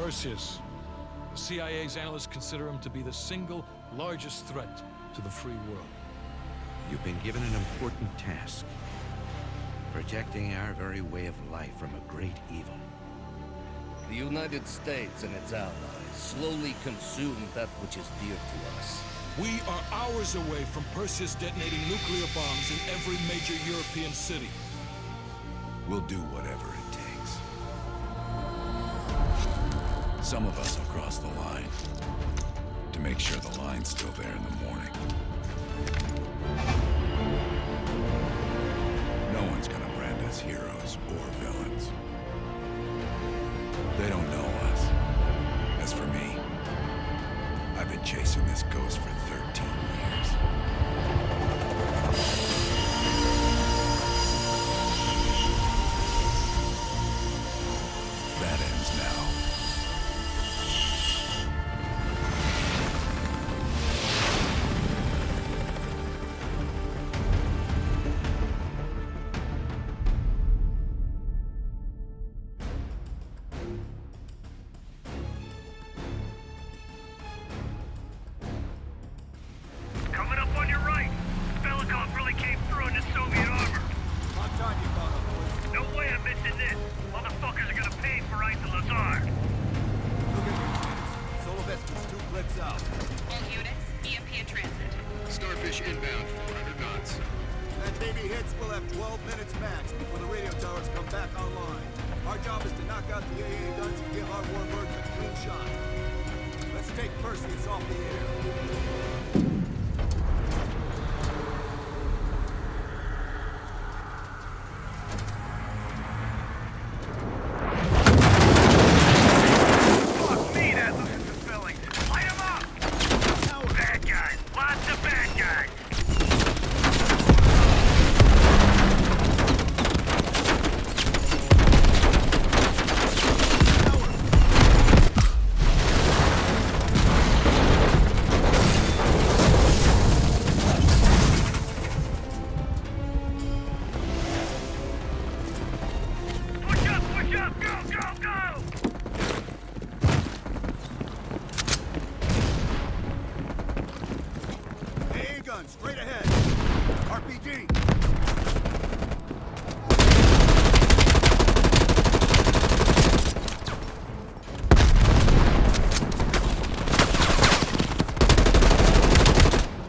Perseus. The CIA's analysts consider him to be the single largest threat to the free world. You've been given an important task. Protecting our very way of life from a great evil. The United States and its allies slowly consume that which is dear to us. We are hours away from Perseus detonating nuclear bombs in every major European city. We'll do whatever it takes. Some of us will cross the line to make sure the line's still there in the morning. No one's gonna brand us heroes or villains. They don't know us. As for me, I've been chasing this ghost for 13 years. That ends now. Coming up on your right. Belikov really came through in the Soviet armor. On time you caught up, boys. No way I'm missing this. Motherfuckers are gonna pay for right to Lazar. Look at these units. Solovetsky's 2 clicks out. All units, EMP in transit. Starfish inbound, 400 knots. That baby hits, we'll have 12 minutes max before the radio towers come back online. Our job is to knock out the AA guns and give our warbirds a clean shot. Let's take Perseus off the air. Fuck me, that looks fulfilling. Light 'em up! Bad guys. Lots of bad guys. Push up, go, go, go! AA guns, straight ahead. RPG.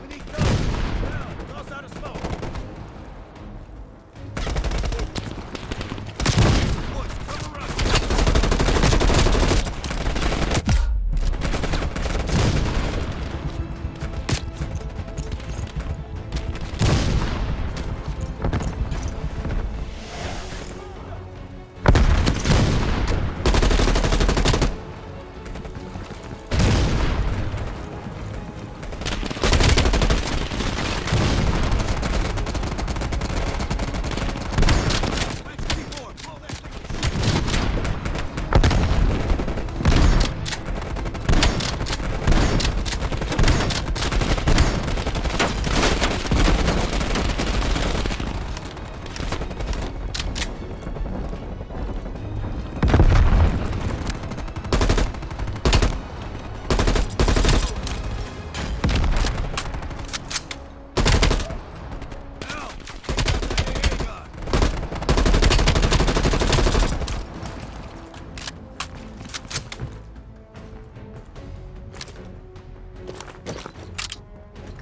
We need cover. Now, toss out a smoke. Woods, cover us.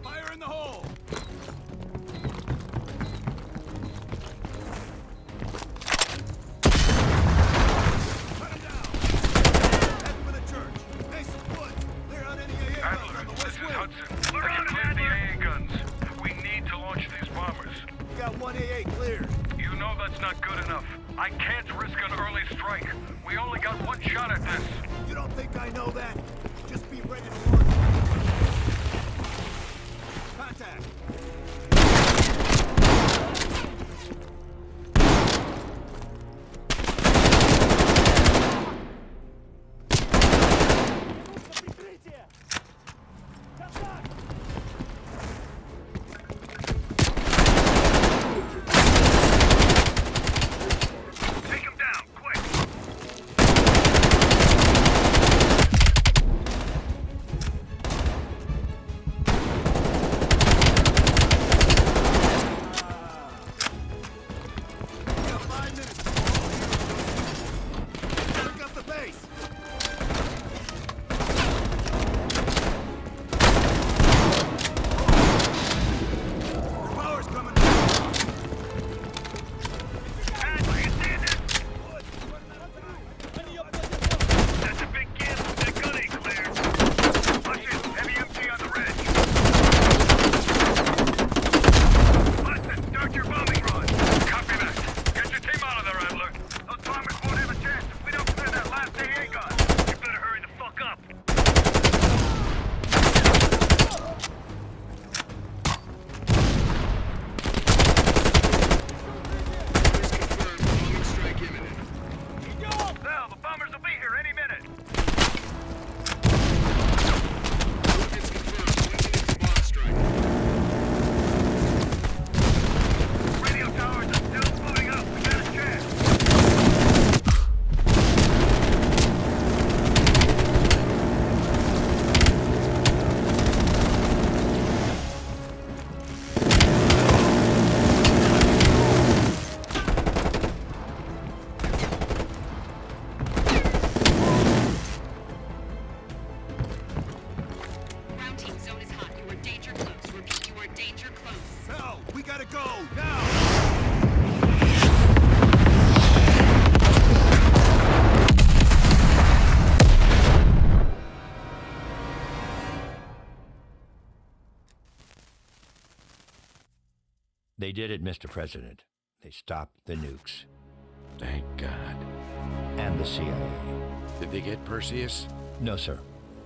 Fire in the hole! Cut him down! Head for the church. Mason, Woods, clear out any AA guns on the This west is wing. Hudson. We're I on can him, clear the Adler. AA guns. We need to launch these bombers. We got 1 AA cleared. You know that's not good enough. I can't risk an early strike. We only got one shot at this. You don't think I know that? Just be ready to launch. Contact. Take him down, quick! They did it, Mr. President. They stopped the nukes. Thank God. And the CIA. Did they get Perseus? No, sir.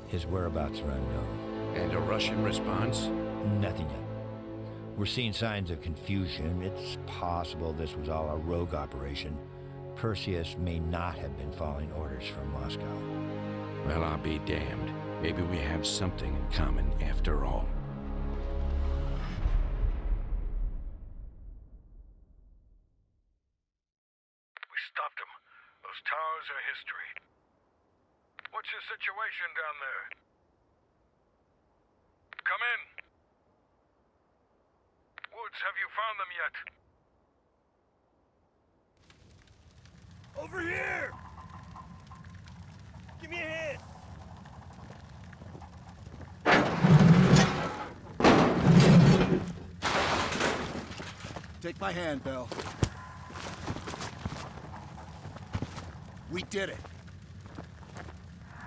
His whereabouts are unknown. And a Russian response? Nothing yet. We're seeing signs of confusion. It's possible this was all a rogue operation. Perseus may not have been following orders from Moscow. Well, I'll be damned. Maybe we have something in common after all. We stopped them. Those towers are history. What's your situation down there? Come in. Woods, have you found them yet? Over here! Give me a hand! Take my hand, Bell. We did it.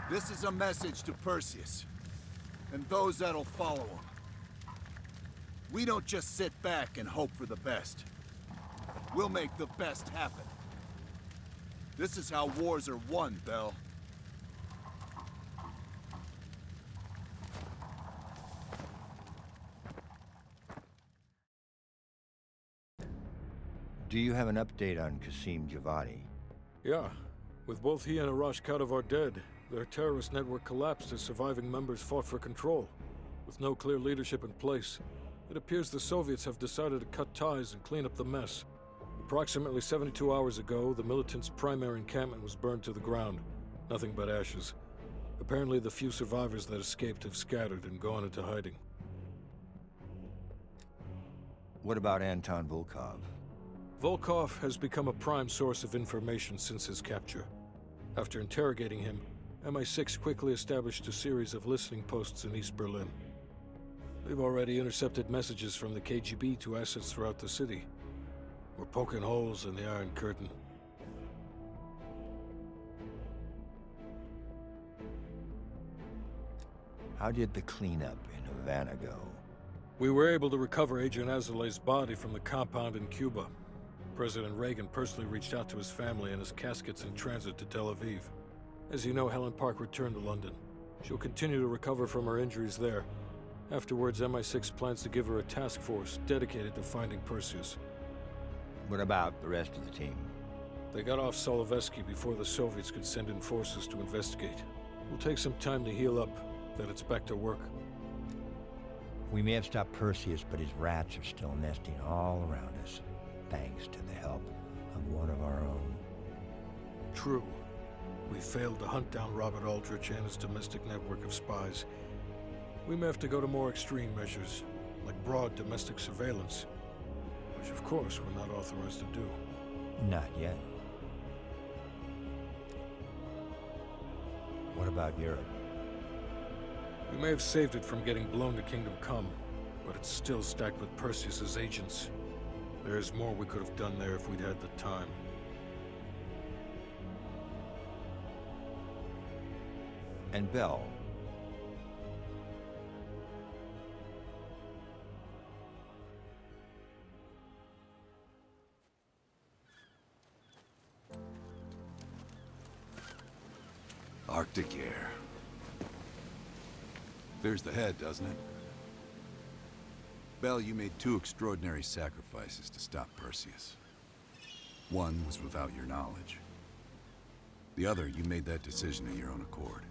This is a message to Perseus, and those that'll follow him. We don't just sit back and hope for the best. We'll make the best happen. This is how wars are won, Bell. Do you have an update on Qasim Javadi? Yeah. With both he and Arash Kadivar dead, their terrorist network collapsed as surviving members fought for control. With no clear leadership in place, it appears the Soviets have decided to cut ties and clean up the mess. Approximately 72 hours ago, the militants' primary encampment was burned to the ground. Nothing but ashes. Apparently, the few survivors that escaped have scattered and gone into hiding. What about Anton Volkov? Volkov has become a prime source of information since his capture. After interrogating him, MI6 quickly established a series of listening posts in East Berlin. We've already intercepted messages from the KGB to assets throughout the city. We're poking holes in the Iron Curtain. How did the cleanup in Havana go? We were able to recover Agent Azoulay's body from the compound in Cuba. President Reagan personally reached out to his family and his casket's in transit to Tel Aviv. As you know, Helen Park returned to London. She'll continue to recover from her injuries there. Afterwards, MI6 plans to give her a task force dedicated to finding Perseus. What about the rest of the team? They got off Solovetsky before the Soviets could send in forces to investigate. It'll take some time to heal up, then it's back to work. We may have stopped Perseus, but his rats are still nesting all around us, thanks to the help of one of our own. True. We failed to hunt down Robert Aldrich and his domestic network of spies. We may have to go to more extreme measures, like broad domestic surveillance, which of course we're not authorized to do. Not yet. What about Europe? We may have saved it from getting blown to Kingdom Come, but it's still stacked with Perseus's agents. There's more we could have done there if we'd had the time. And Bell. Arctic air. There's the head, doesn't it? Bell, you made two extraordinary sacrifices to stop Perseus. One was without your knowledge. The other, you made that decision of your own accord.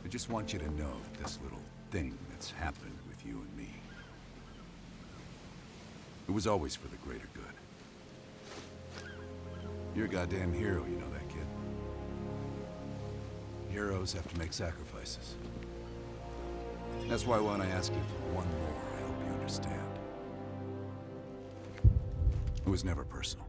I just want you to know that this little thing that's happened with you and me, it was always for the greater good. You're a goddamn hero, you know that, kid. Heroes have to make sacrifices. That's why when I ask you for one more, I hope you understand. It was never personal.